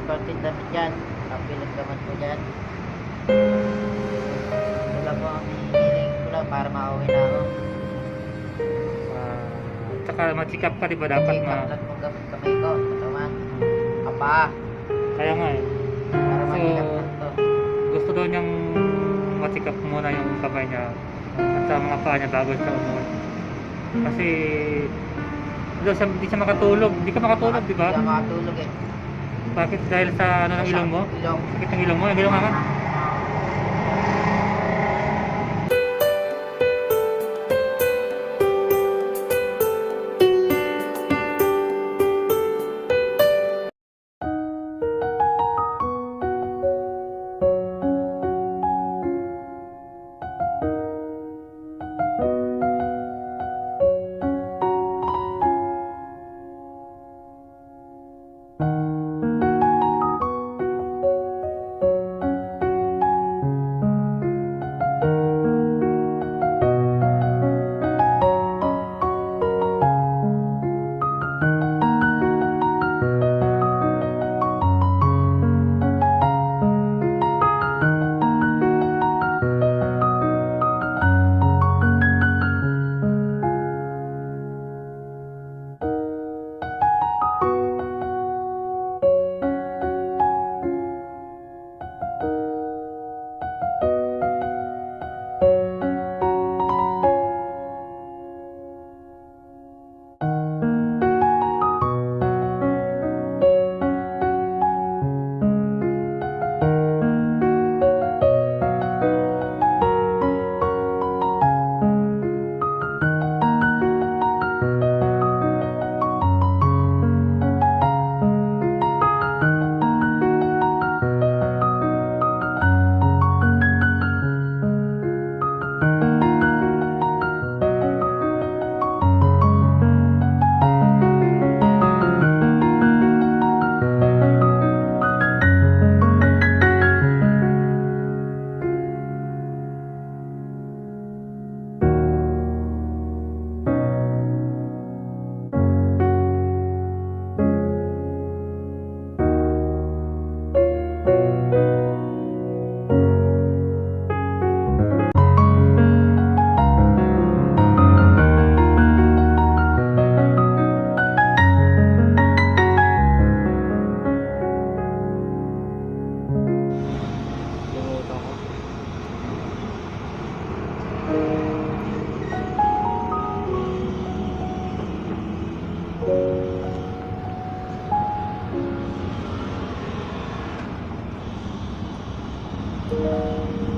konting damit dyan. Kapilang gaman ko dyan. Ito lang po ang hinihiling ko lang para makauwi na ako. Tsaka ma-check up ka, di ba? Dapat Check up lang mong gamit kamay ko. Katawan. Apa. Kaya nga eh. Para So, ma-check up lang to. gusto daw niyang ma-check up muna yung kamay niya at sa mga paa niya bago siya umuwi. Kasi hindi siya makatulog. Hindi ka makatulog, di ba? Hindi ako makatulog eh. Bakit? Dahil sa ano ng ilong mo? Ilong. Sakit ng ilong mo? Yung ilong nga ka?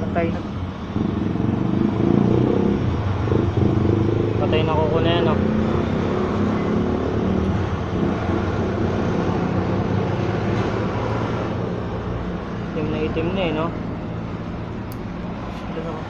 Patay na. Patay na kuko na yan, no? Itim na eh, no? Doon ako.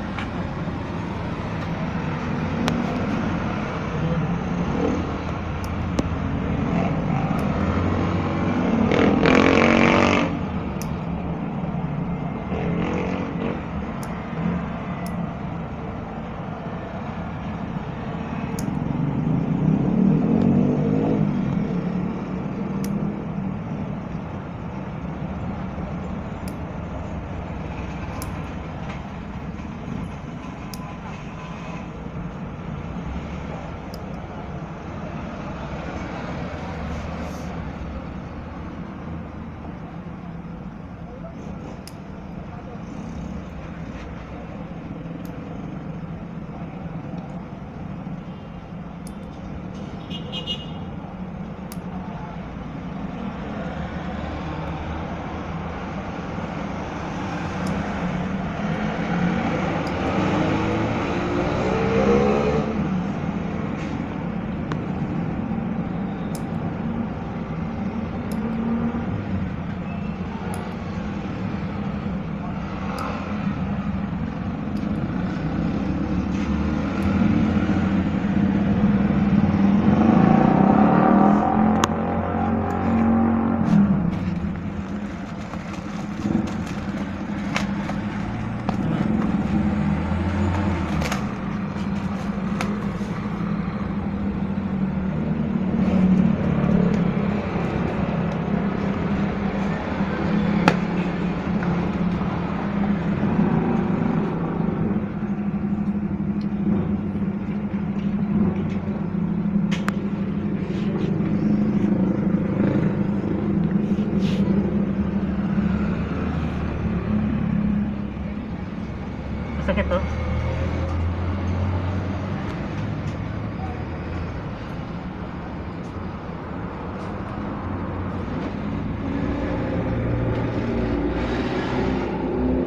Masakit oh.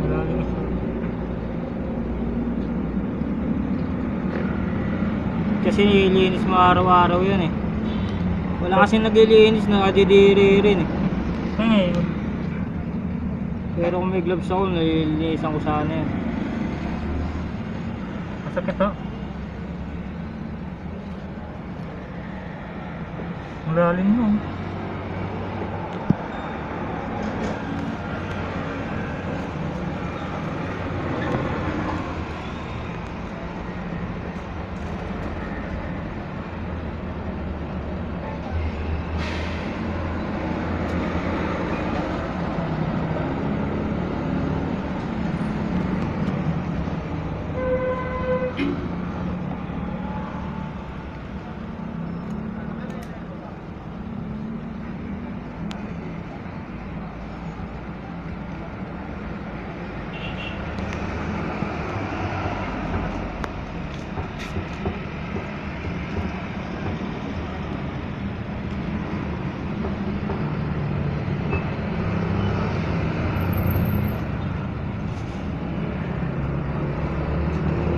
Malalim ito. Kasi nililinis mo araw-araw yan eh. Wala kasi naglilinis, nakadidiri rin eh. Ngayon. Pero kung may gloves ako, nililinisan ko sana yan. Masakit oh. Malalim mo.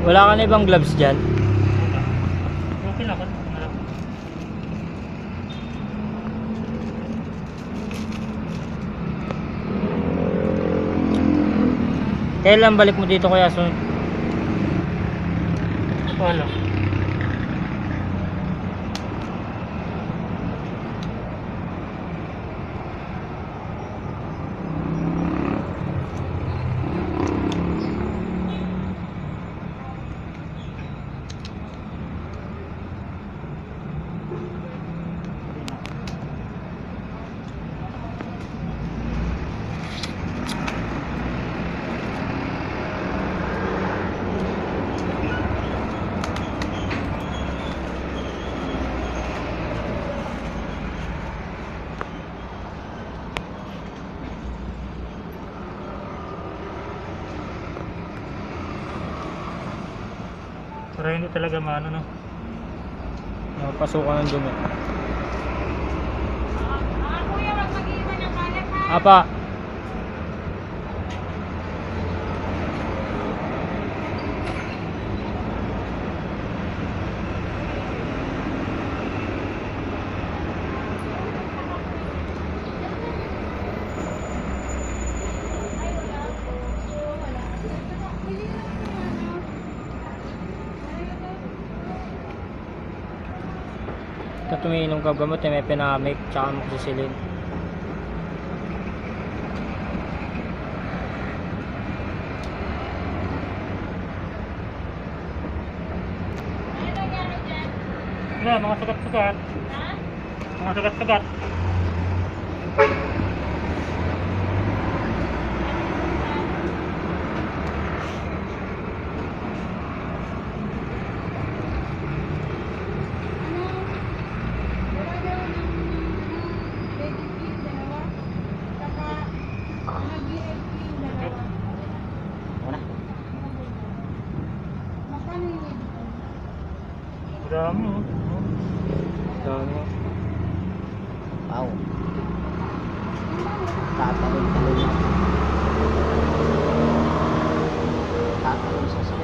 Wala ka na ibang gloves dyan? Okay lang. Kailan balik mo dito Kuya Son? Wala. Para hindi talaga maano no. Napasukan ng dumi. Kuya, wag mag-iwan ng kalat ha. Apa? Ito tumiinom ka gamot eh, may pinamik tsaka moxicillin. Ano nangyari dyan? Wala, mga sugat-sugat. Ha? Mga sugat-sugat. Dami oh. Dami. Wow. Tatalon-talon na. Tatalon sa